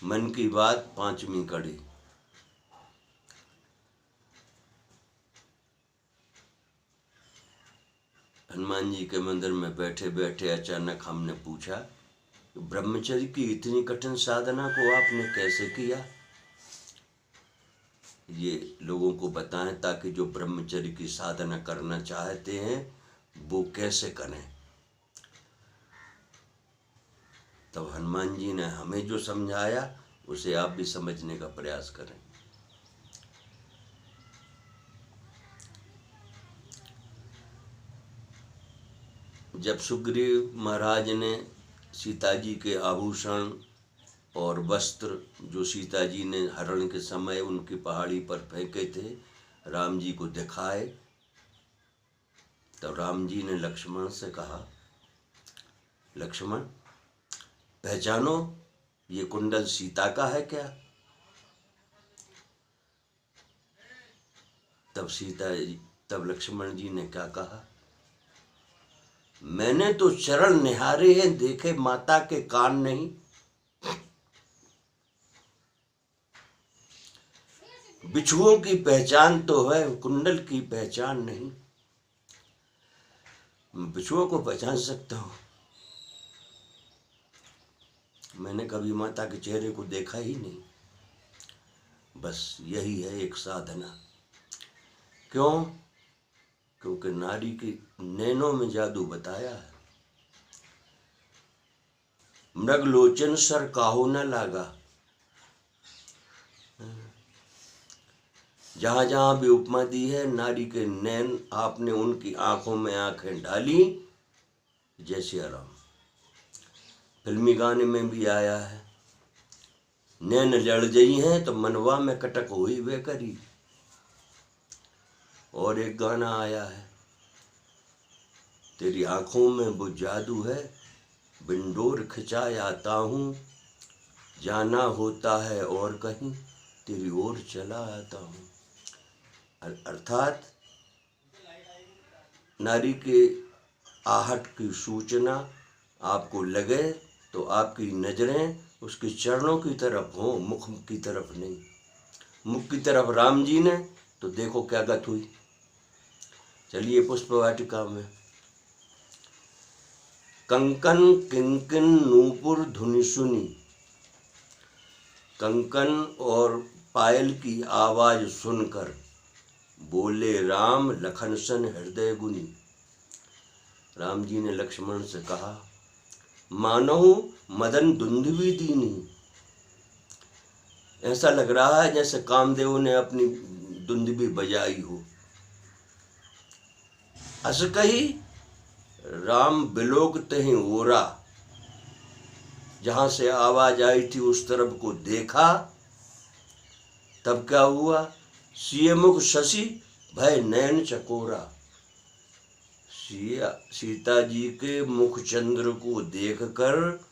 मन की बात 5वीं कड़ी। हनुमान जी के मंदिर में बैठे बैठे अचानक हमने पूछा, ब्रह्मचर्य की इतनी कठिन साधना को आपने कैसे किया? ये लोगों को बताएं ताकि जो ब्रह्मचर्य की साधना करना चाहते हैं वो कैसे करें। तब हनुमान जी ने हमें जो समझाया उसे आप भी समझने का प्रयास करें। जब सुग्रीव महाराज ने सीता जी के आभूषण और वस्त्र जो सीता जी ने हरण के समय उनकी पहाड़ी पर फेंके थे राम जी को दिखाए, तब राम जी ने लक्ष्मण से कहा, लक्ष्मण पहचानो ये कुंडल सीता का है क्या? तब लक्ष्मण जी ने क्या कहा, मैंने तो चरण निहारे हैं, देखे माता के कान नहीं। बिच्छुओं की पहचान तो है, कुंडल की पहचान नहीं। बिच्छुओं को पहचान सकता हूं, मैंने कभी माता के चेहरे को देखा ही नहीं। बस यही है एक साधना। क्यों? क्योंकि नारी की नैनों में जादू बताया है। मृगलोचन सर काहू न लागा। जहां जहां भी उपमा दी है, नारी के नैन, आपने उनकी आंखों में आंखें डाली जैसे आराम। फिल्मी गाने में भी आया है, नैन लड़ गई हैं तो मनवा में कटक हुई वे करी। और एक गाना आया है, तेरी आंखों में वो जादू है, बिंडोर खिंचा आता हूँ, जाना होता है और कहीं तेरी ओर चला आता हूँ। अर्थात नारी के आहट की सूचना आपको लगे तो आपकी नजरें उसके चरणों की तरफ हो, मुख की तरफ नहीं। मुख की तरफ राम जी ने तो देखो क्या गत हुई। चलिए पुष्प वाटिका में, कंकन किंकिन नूपुर धुनि सुनी। कंकन और पायल की आवाज सुनकर बोले राम लखन सन हृदय गुनी। राम जी ने लक्ष्मण से कहा, मानो मदन दुंदुभी दीनी। ऐसा लग रहा है जैसे कामदेव ने अपनी दुंदुभी बजाई हो। अस कही राम बिलोकते ही ओरा। जहां से आवाज आई थी उस तरफ को देखा, तब क्या हुआ, सिय मुख शशि भय नयन चकोरा। सीता जी के मुख चंद्र को देखकर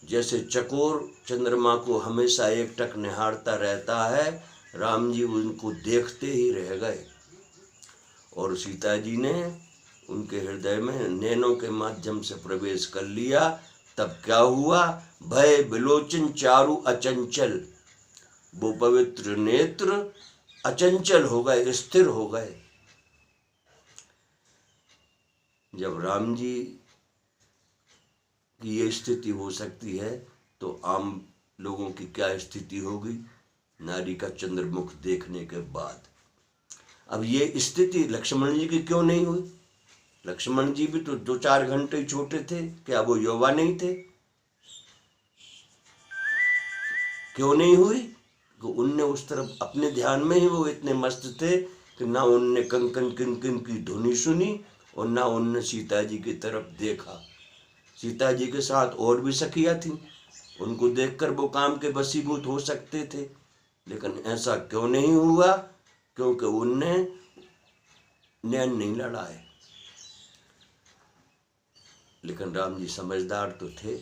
जैसे चकोर चंद्रमा को हमेशा एकटक निहारता रहता है, राम जी उनको देखते ही रह गए। और सीता जी ने उनके हृदय में नैनों के माध्यम से प्रवेश कर लिया। तब क्या हुआ, भय बिलोचन चारु अचंचल। वो पवित्र नेत्र अचंचल हो गए, स्थिर हो गए। जब राम जी की ये स्थिति हो सकती है तो आम लोगों की क्या स्थिति होगी नारी का चंद्रमुख देखने के बाद। अब ये स्थिति लक्ष्मण जी की क्यों नहीं हुई? लक्ष्मण जी भी तो 2-4 घंटे ही छोटे थे, क्या वो युवा नहीं थे? क्यों नहीं हुई? तो उनने उस तरफ अपने ध्यान में ही वो इतने मस्त थे कि ना उनने कंकन किंकिन की धुनी सुनी और ना उनने सीता जी की तरफ देखा। सीता जी के साथ और भी सखियां थीं, उनको देखकर वो काम के वशीभूत हो सकते थे, लेकिन ऐसा क्यों नहीं हुआ? क्योंकि उनने नैन नहीं लड़ाए। लेकिन राम जी समझदार तो थे।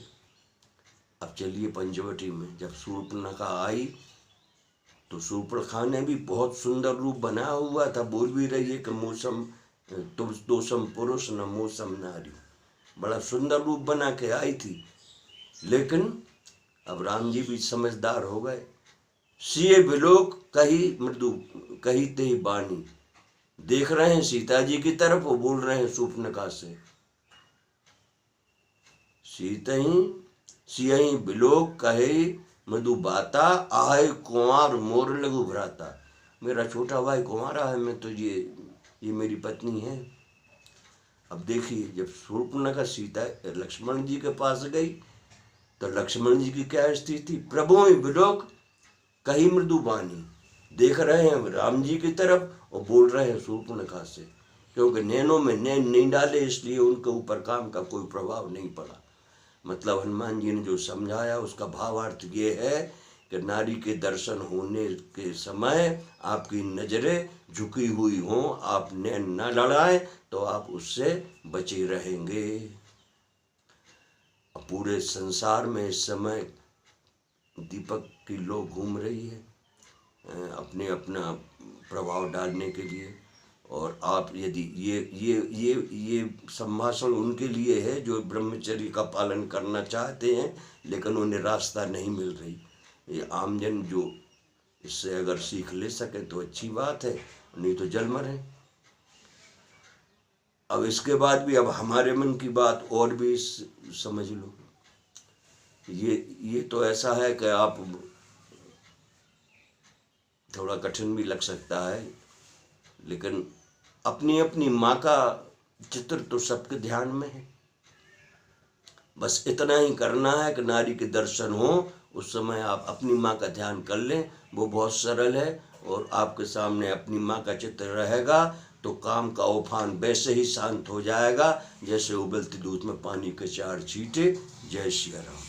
अब चलिए पंचवटी में, जब शूर्पणखा आई तो शूर्पणखा ने भी बहुत सुंदर रूप बनाया हुआ था। बोल भी रही है कि मौसम तुम दोसम पुरुष न मौसम नारी। बड़ा सुंदर रूप बना के आई थी, लेकिन अब राम जी भी समझदार हो गए। सिए बिलोक कही मृदु कही ते बानी, देख रहे हैं सीता जी की तरफ, वो बोल रहे हैं शूर्पणखा से। सियहि बिलोक कहे मृदु बाता, आए कुंवर मोर लघु भ्राता। मेरा छोटा भाई कुंवारा है, मैं तो ये मेरी पत्नी है। अब देखिए, जब शूर्पणखा सीता लक्ष्मण जी के पास गई तो लक्ष्मण जी की क्या स्थिति, प्रभु बिलोक कही मृदु बानी, देख रहे हैं राम जी की तरफ और बोल रहे हैं शूर्पणखा से, क्योंकि नैनों में नैन नहीं डाले इसलिए उनके ऊपर काम का कोई प्रभाव नहीं पड़ा। मतलब हनुमान जी ने जो समझाया उसका भावार्थ ये है कि नारी के दर्शन होने के समय आपकी नज़रें झुकी हुई हों, आप नैन न लड़ाएं तो आप उससे बचे रहेंगे। पूरे संसार में इस समय दीपक की लौ घूम रही है अपने अपना प्रभाव डालने के लिए, और आप यदि ये संभाषण उनके लिए है जो ब्रह्मचर्य का पालन करना चाहते हैं लेकिन उन्हें रास्ता नहीं मिल रही। ये आमजन जो इससे अगर सीख ले सके तो अच्छी बात है, नहीं तो जल मरे। अब इसके बाद भी अब हमारे मन की बात और भी समझ लो। ये तो ऐसा है कि आप थोड़ा कठिन भी लग सकता है, लेकिन अपनी अपनी माँ का चित्र तो सबके ध्यान में है। बस इतना ही करना है कि नारी के दर्शन हो, उस समय आप अपनी माँ का ध्यान कर लें, वो बहुत सरल है और आपके सामने अपनी माँ का चित्र रहेगा तो काम का उफान वैसे ही शांत हो जाएगा जैसे उबलते दूध में पानी के 4 छींटे। जय श्री राम।